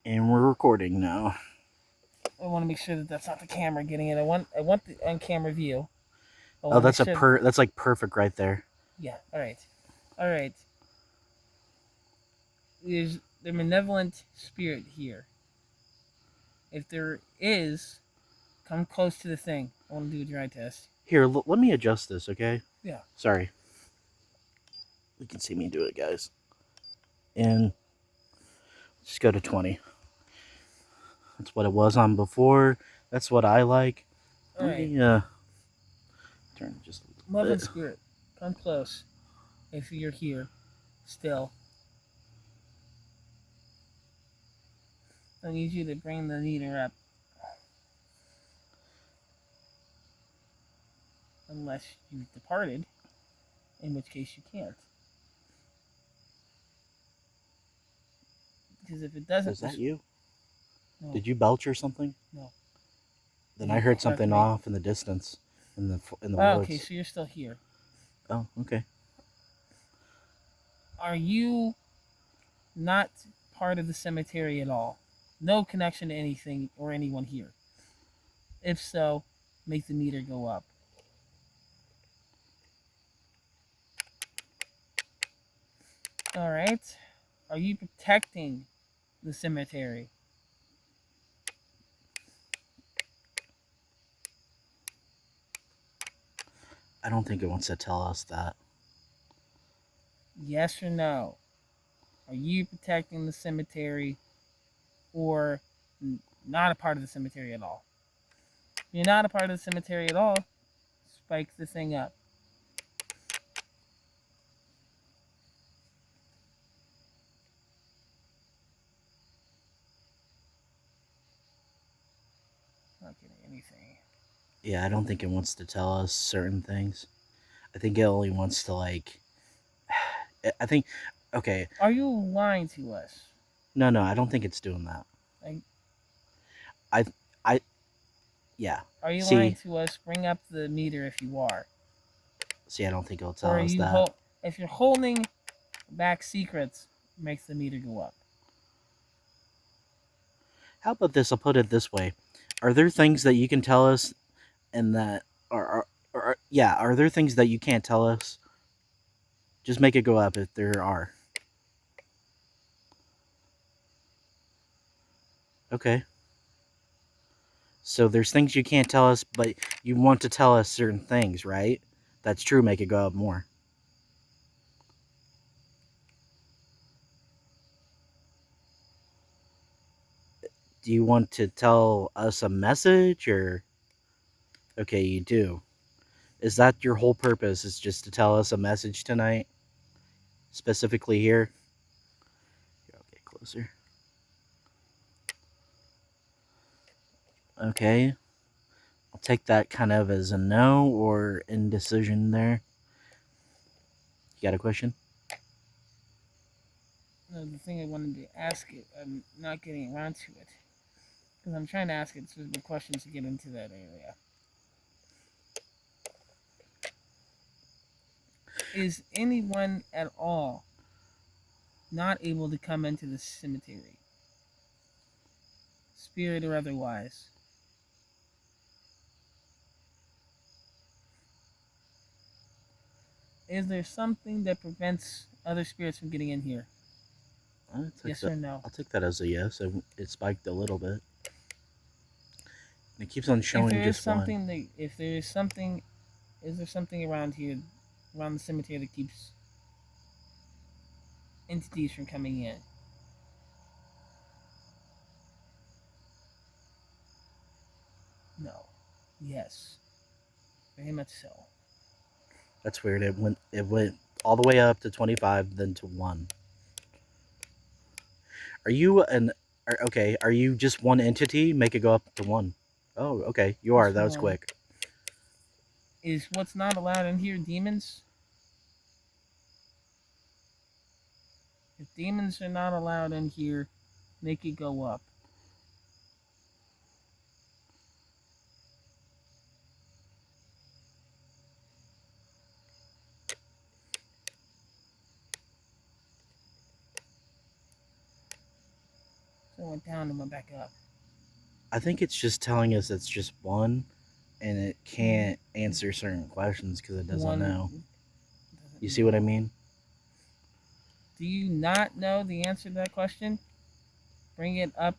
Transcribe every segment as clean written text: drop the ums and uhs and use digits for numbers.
And we're recording now. I want to make sure that that's not the camera getting it. I want the on-camera view. I Oh, want to make sure that's like perfect right there. Yeah. All right. There's the malevolent spirit here. If there is, come close to the thing. I want to do a dry test. Here, let me adjust this, okay? Yeah. Sorry. You can see me do it, guys. And just go to 20. That's what it was on before. That's what I like. All Let right. me turn just a little Malevolent bit. spirit, come close. If you're here, still. I need you to bring the meter up. Unless you've departed, in which case you can't. Because if it doesn't, Is that you? No. Did you belch or something? No. Then I heard something off in the distance, in the woods. Okay, so you're still here. Oh, okay. Are you not part of the cemetery at all? No connection to anything or anyone here? If so, make the meter go up. All right. Are you protecting the cemetery? I don't think it wants to tell us that. Yes or no? Are you protecting the cemetery or not a part of the cemetery at all? If you're not a part of the cemetery at all, spike the thing up. Not getting anything. Yeah, I don't think it wants to tell us certain things. I think it only wants to, like... I think... Okay. Are you lying to us? No, I don't think it's doing that. Yeah. Are you lying to us? Bring up the meter if you are. See, I don't think it'll tell us that. If you're holding back secrets, makes the meter go up. How about this? I'll put it this way. Are there things that you can tell us and that are there things that you can't tell us? Just make it go up if there are. Okay. So there's things you can't tell us, but you want to tell us certain things, right? That's true. Make it go up more. Do you want to tell us a message, or... Okay, you do. Is that your whole purpose, is just to tell us a message tonight? Specifically here? Here, I'll get closer. Okay. I'll take that kind of as a no or indecision there. You got a question? No, the thing I wanted to ask it, I'm not getting around to it. Because I'm trying to ask it specific questions to get into that area. Is anyone at all not able to come into the cemetery? Spirit or otherwise? Is there something that prevents other spirits from getting in here? Yes or no? I'll take that as a yes. It spiked a little bit. It keeps on showing just one. Is there something around here, around the cemetery, that keeps entities from coming in? No. Yes. Very much so. That's weird. It went all the way up to 25, then to 1. Are you are you just one entity? Make it go up to 1. Oh, okay. You are. That was quick. Is what's not allowed in here demons? If demons are not allowed in here, make it go up. So I went down down and went back up. I think it's just telling us it's just one, and it can't answer certain questions because it doesn't know. You see what I mean? Do you not know the answer to that question? Bring it up.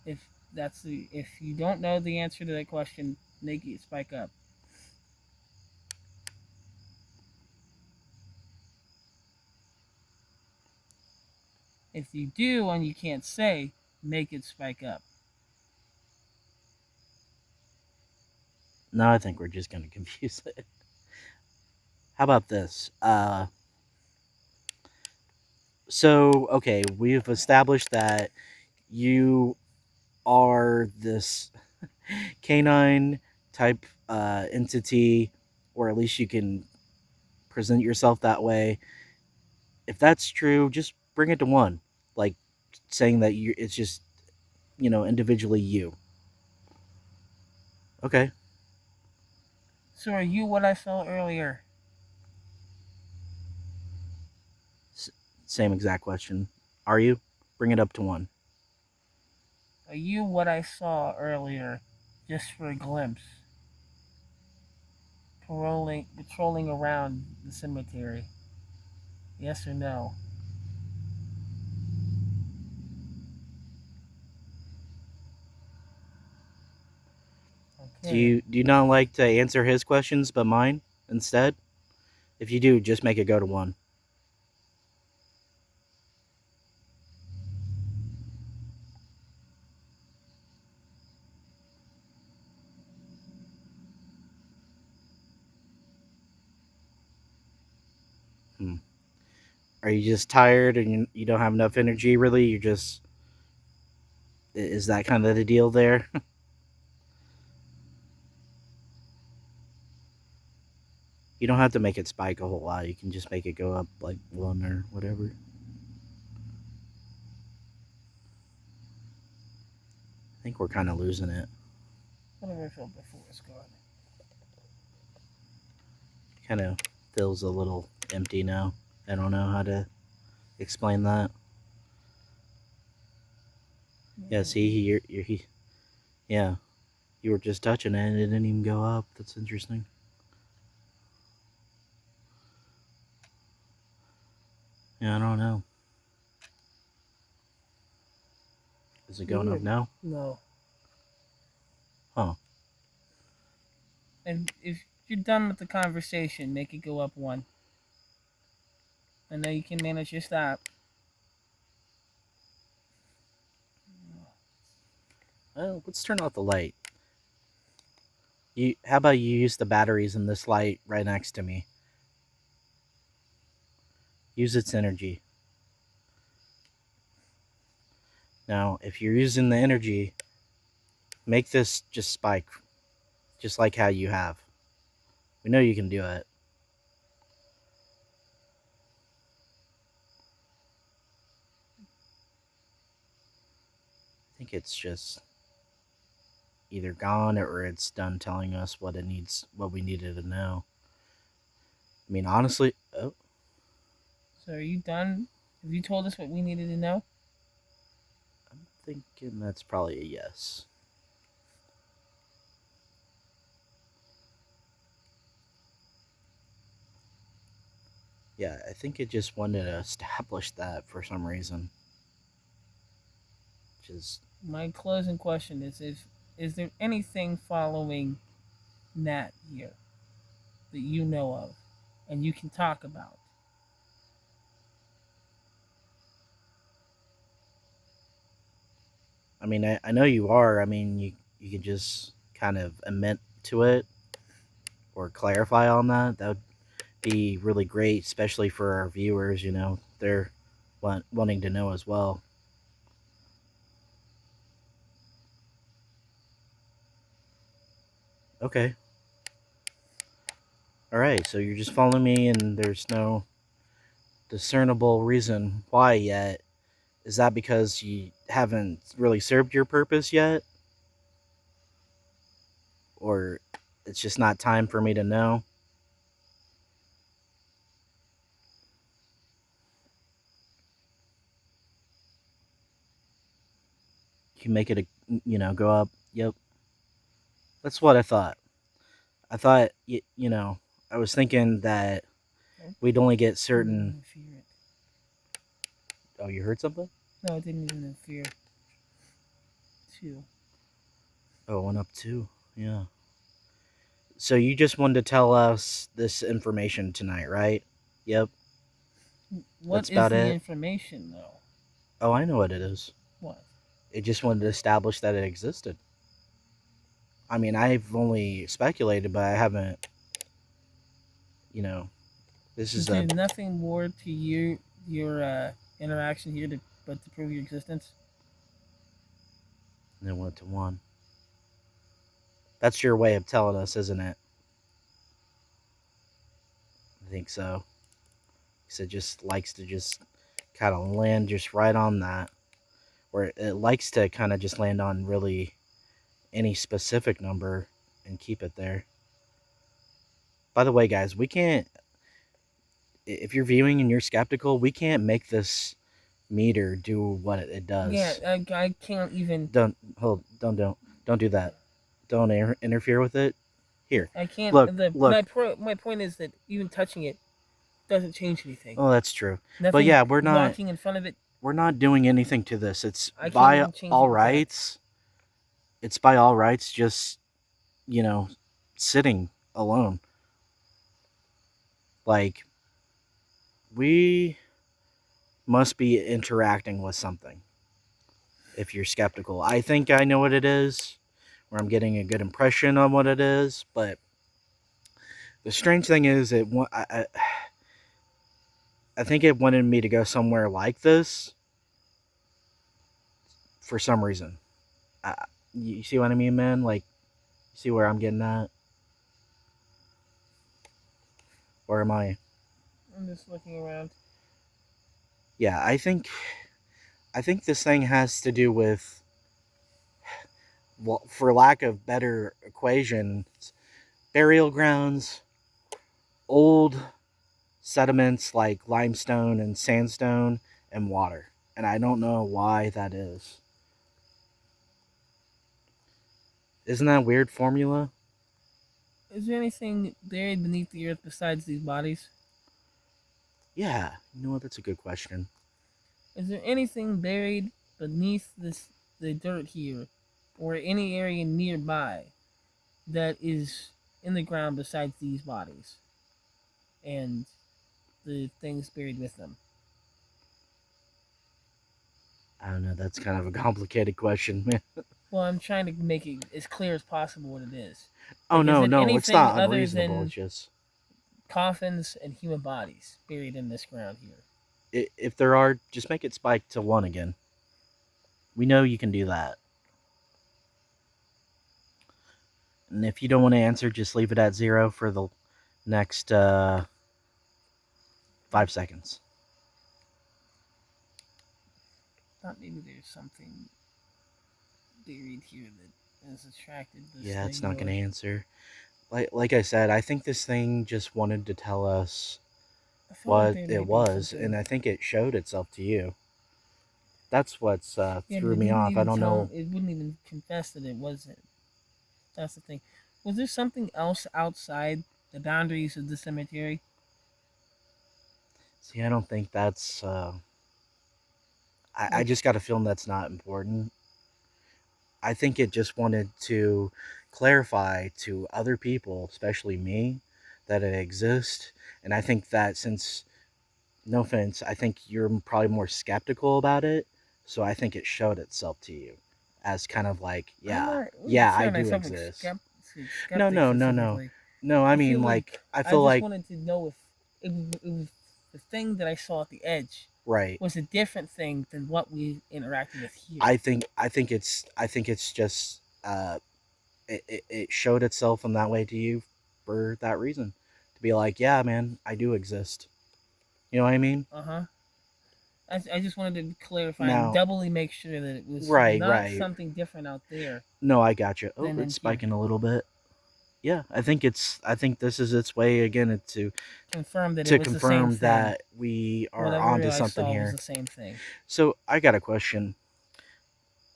If you don't know the answer to that question, make it spike up. If you do and you can't say, make it spike up. No, I think we're just gonna confuse it. How about this? So okay, we've established that you are this canine type entity, or at least you can present yourself that way. If that's true, just bring it to one, like saying that it's just individually you. Okay, So are you what I saw earlier? S- same exact question. Are you? Bring it up to one. Are you what I saw earlier, just for a glimpse? Patrolling around the cemetery. Yes or no? Do Okay. you not like to answer his questions but mine instead? If you do, just make it go to one. Hmm. Are you just tired and you don't have enough energy? Really, you're just is that kind of the deal there? You don't have to make it spike a whole lot. You can just make it go up like one or whatever. I think we're kind of losing it. Whatever I felt before is gone. Kind of feels a little empty now. I don't know how to explain that. Yeah, see, yeah, you were just touching it and it didn't even go up. That's interesting. Yeah, I don't know. Is it going up now? No. Huh. And if you're done with the conversation, make it go up one. I know you can manage your stop. Well, let's turn off the light. How about you use the batteries in this light right next to me? Use its energy. Now, if you're using the energy, make this just spike, just like how you have. We know you can do it. I think it's just either gone or it's done telling us what we needed to know. I mean, honestly, oh, So are you done? Have you told us what we needed to know? I'm thinking that's probably a yes. Yeah, I think it just wanted to establish that for some reason. Just My closing question is there anything following Nat here that you know of and you can talk about? I mean, I know you are. I mean, you can just kind of admit to it or clarify on that. That would be really great, especially for our viewers. They're wanting to know as well. Okay. All right. So you're just following me, and there's no discernible reason why yet. Is that because you haven't really served your purpose yet, or it's just not time for me to know? can make it go up. Yep, that's what I thought. I thought I was thinking that Nope. we'd only get Didn't certain. interfere it. Oh, you heard something? No, it didn't even interfere. 2. Oh, it went up too. Yeah. So you just wanted to tell us this information tonight, right? Yep. What That's is about the it. information though? Oh, I know what it is. What? It just wanted to establish that it existed. I mean, I've only speculated, but I haven't. You know, this Is is there a. nothing more to your interaction here but to prove your existence? It went to one. That's your way of telling us, isn't it? I think so. Because it just likes to just kind of land just right on that. Or it likes to kind of just land on really any specific number and keep it there. By the way, guys, we can't. If you're viewing and you're skeptical, we can't make this meter do what it Yeah, does. I can't even. Don't do that. Don't interfere with it. Here, I can't. look, look. My point is that even touching it doesn't change anything. Oh, that's true. But Nothing yeah, walking in front of it. we're not doing anything to this. It's I can't by even change all it with that. rights. It's by all rights just, sitting alone. Like we must be interacting with something. If you're skeptical, I think I know what it is, or I'm getting a good impression on what it is. But the strange thing is, I think it wanted me to go somewhere like this for some reason. You see what I mean, man? Like, you see where I'm getting at? Or am I? I'm just looking around. Yeah, I think this thing has to do with, well, for lack of better equations, burial grounds, old sediments like limestone and sandstone, and water. And I don't know why that is. Isn't that a weird formula? Is there anything buried beneath the earth besides these bodies? Yeah, you know what? That's a good question. Is there anything buried beneath the dirt here, or any area nearby that is in the ground besides these bodies and the things buried with them? I don't know. That's kind of a complicated question, man. Well, I'm trying to make it as clear as possible what it is. Oh, Like, is no, it no. It's anything not other unreasonable. than It's just, coffins and human bodies buried in this ground here? if there are, just make it spike to one again. We know you can do that. And if you don't want to answer, just leave it at 0 for the next 5 seconds. Thought maybe there's something buried here that has attracted this Yeah, thing. it's not going to answer. Like I said, I think this thing just wanted to tell us I feel like what there it might be was, something. and I think it showed itself to you. That's what's Yeah, but threw it me didn't off. I even don't know. it wouldn't even confess that it wasn't. That's the thing. Was there something else outside the boundaries of the cemetery? See, I don't think that's. I Like, just got a feeling that's not important. I think it just wanted to clarify to other people, especially me, that it exists. And I think that since, no offense, I think you're probably more skeptical about it. So I think it showed itself to you as kind of like, I'm yeah, not yeah, I considering do myself exist. No, skeptic no, no, no. specifically. No, I I feel mean, like like, I I feel just like, wanted to know if it was the thing that I saw at the edge right. was a different thing than what we interacted with here. I think it's just, it showed itself in that way to you for that reason. To be like, yeah, man, I do exist. You know what I mean? Uh-huh. I just wanted to clarify and Now, doubly make sure that it was right, not right. something different out there No, I got you. Oh, than in it's here. spiking a little bit. Yeah, I think this is its way again Confirm that it to was the same confirm thing. that we are Whatever onto I something saw was here. the same thing. So I got a question.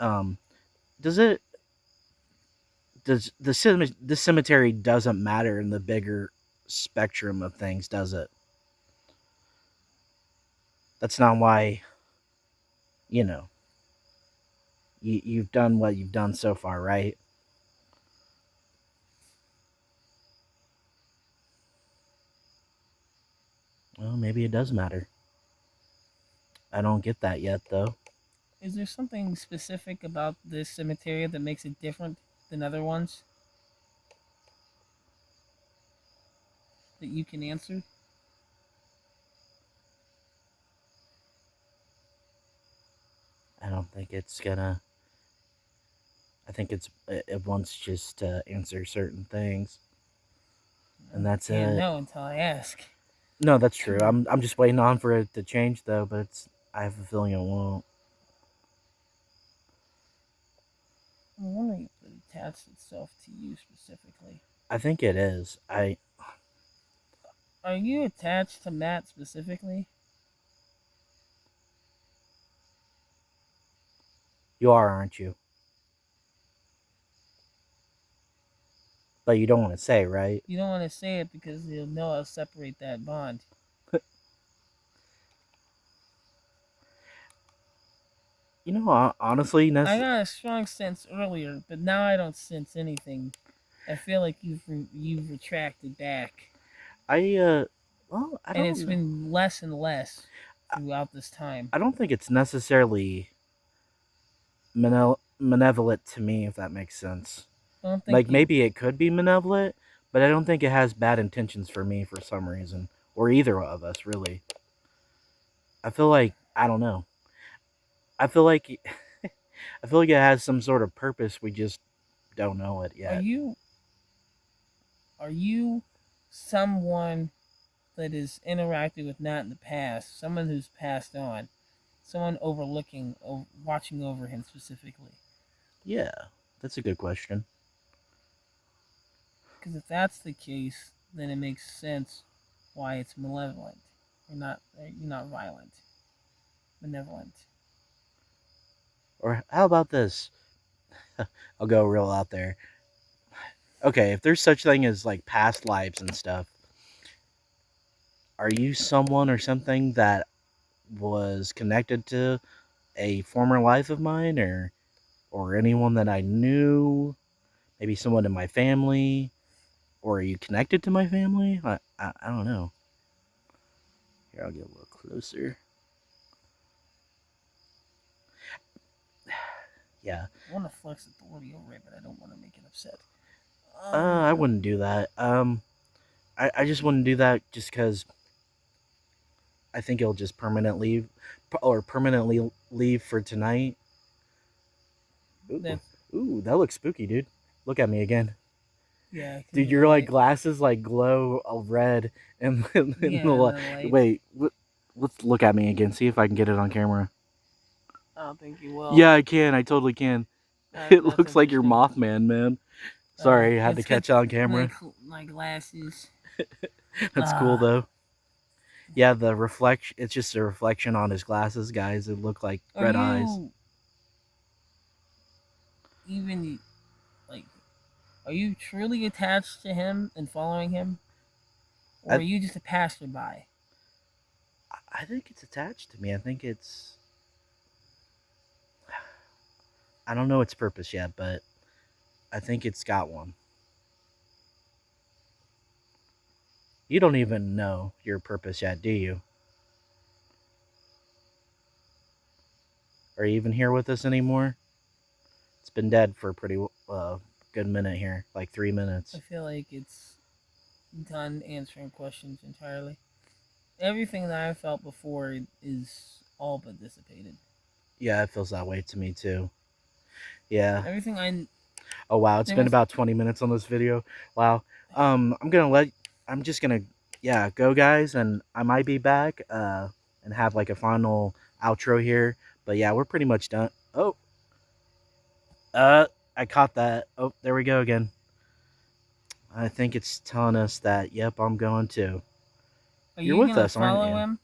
Um, Does it? Does the cemetery doesn't matter in the bigger spectrum of things, does it? That's not why, you know, you've done what you've done so far, right? Well, maybe it does matter. I don't get that yet, though. Is there something specific about this cemetery that makes it different than other ones that you can answer? I don't think it's gonna. I think it wants just to answer certain things, and I that's can't it. know until I ask. No, that's true. I'm just waiting on for it to change, though. But I have a feeling it won't. I'm wondering if it attached itself to you specifically. I think it is. Are you attached to Matt specifically? You are, aren't you? But you don't want to say, right? You don't want to say it because you'll know I'll separate that bond. You know, honestly, I got a strong sense earlier, but now I don't sense anything. I feel like you've retracted back, I well, I and it's don't. been less and less throughout this time. I don't think it's necessarily malevolent to me, if that makes sense. I don't think Like it. maybe it could be malevolent, but I don't think it has bad intentions for me for some reason, or either of us really. I feel like I don't know. I feel like I feel like it has some sort of purpose. We just don't know it Are yet. you are you someone that is interacted with Nat in the past? Someone who's passed on? Someone overlooking, watching over him specifically? Yeah, that's a good question. Because if that's the case, then it makes sense why it's malevolent. You're not violent, benevolent. Or how about this? I'll go real out there. Okay, if there's such thing as like past lives and stuff, are you someone or something that was connected to a former life of mine, or anyone that I knew, maybe someone in my family, or are you connected to my family? I don't know. Here, I'll get a little closer. Yeah. I want to flex authority over it, but I don't want to make it upset. I wouldn't do that. I just wouldn't do that just because I think it'll just permanently leave for tonight. Ooh, That's ooh, that looks spooky, dude. Look at me again. yeah, because Dude, of the your like light. glasses like glow a red and in the Yeah, and the light. wait. Let's look at me again. See if I can get it on camera. I don't think you will. Yeah, I can. I totally can. It That's looks like your interesting. Mothman, man. Sorry, I had to It's good. catch it on My camera. my glasses. That's cool Ah, though. Yeah, the reflection. It's just a reflection on his glasses, guys. It look like are red eyes. you even like? Are you truly attached to him and following him, or are I you just a passerby? I think it's attached to me. I think it's. I don't know its purpose yet, but I think it's got one. You don't even know your purpose yet, do you? Are you even here with us anymore? It's been dead for a pretty good minute here, like 3 minutes. I feel like it's done answering questions entirely. Everything that I felt before is all but dissipated. Yeah, it feels that way to me too. Yeah. Everything I Oh wow, it's there been was about 20 minutes on this video. Wow. I'm gonna let. I'm just gonna go guys, and I might be back and have like a final outro here. But yeah, we're pretty much done. Oh, uh, I caught that. Oh, there we go again. I think it's telling us that. Yep, I'm going to. are You're you with gonna us, aren't follow you? him?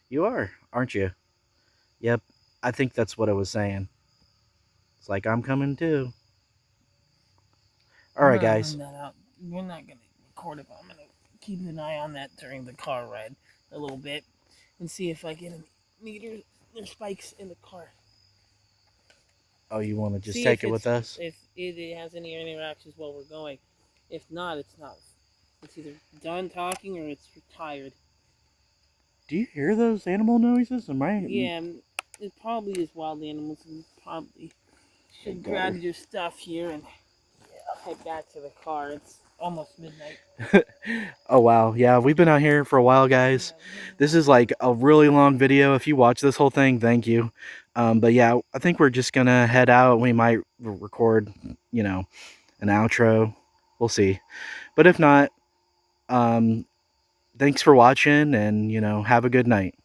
You are, aren't you? Yep. I think that's what it was saying. like I'm coming too. All I'm right, gonna guys. run that out. We're not gonna record it, but I'm gonna keep an eye on that during the car ride a little bit and see if I get any meters or spikes in the car. Oh, you want to just See take it with us? if it has any interactions while we're going. If not, it's not. It's either done talking or it's retired. Do you hear those animal noises? Am I? Yeah, it probably is wild animals, and probably should grab your stuff here and head back to the car. It's almost midnight. Oh wow, yeah, we've been out here for a while, guys. This is like a really long video. If you watch this whole thing, thank you. But yeah, I think we're just gonna head out. We might record, you know, an outro. We'll see. But if not, thanks for watching, and have a good night.